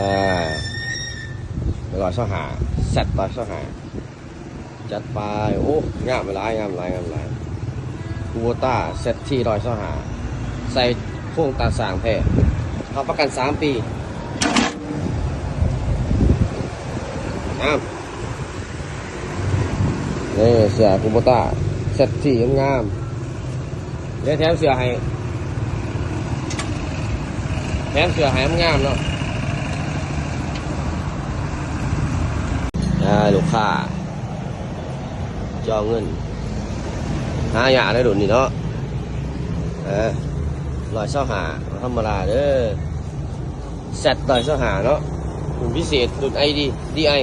125เซต125จัดไปโอ้งามหลายคูโบต้าเซตที่125ใส่พ่วงตาสางแท้รับประกัน3 ปีนี่เสือคูโบต้าเซตที่งามเดี๋ยวแถมเสือให้งามเนาะลูกค้าจองเงินหาหยาได้ดุนี่เนาะ125ธรรมดาเด้อเซต125เนาะรุ่นพิเศษรุ่น DI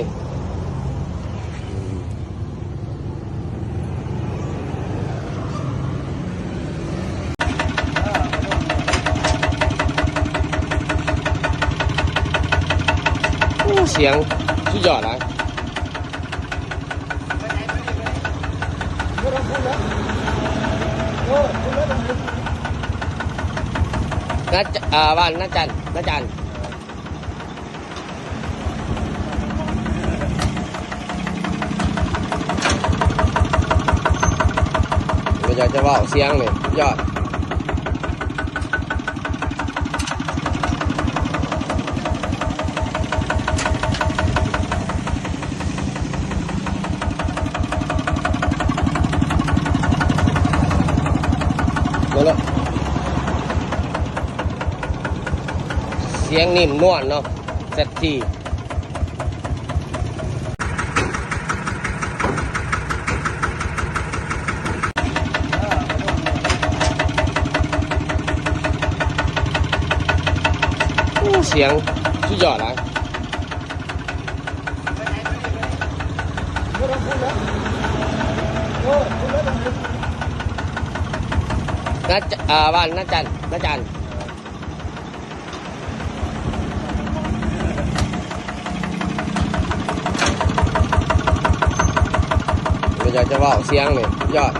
เสียงสุดยอดเลยบ้านน้าจันเราจะว่าเสียงเลยยอดแล้วเสียงนิ่มนวลเนาะเซตที่เสียงสุดยอดเลยบ้านน้าจันเราจะว่าเสียงเลยยอด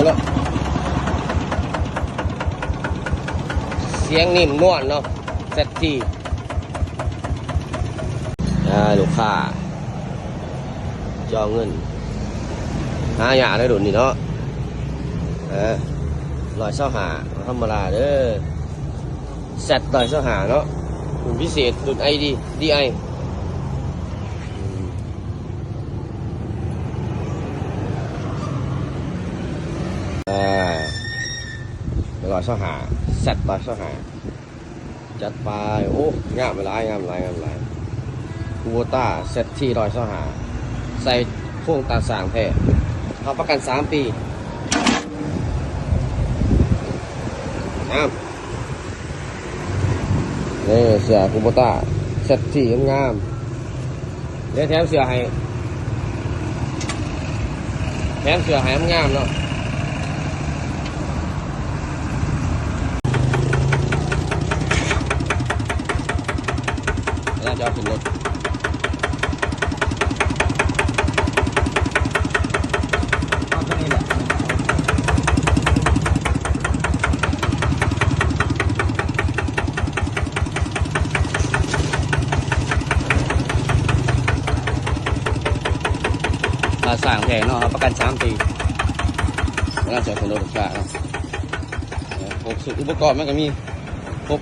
แล้วเสียงนิ่มนวลเนาะเซตที่ลูกค้าจองเงินหาหยาได้ดุนี่เนาะ125ธรรมดาเด้อเซต125เนาะรุ่นพิเศษรุ่น DI 125เซต125จัดไปโอ้งามหลายคูโบต้าเซตที่125ใส่พ่วงตาสางแท้รับประกัน3 ปีนี่เสือคูโบต้าเซตที่งามเดี๋ยวแถมเสือให้งามเนาะแล้วจะขึ้นรถสั่งแพงเนาะประกัน3 ปีแล้วจะเป็นรถลูกค้าเนาะอุปกรณ์มันก็มีครบ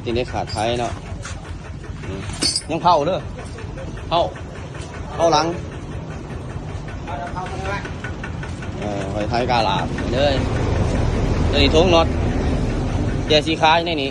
ที่ได้ขาดไทยเนาะยังเผาเด้อเผาหลังไฟไทยกาลาเลยนี่ทงน็อตแกสีค้าในนี้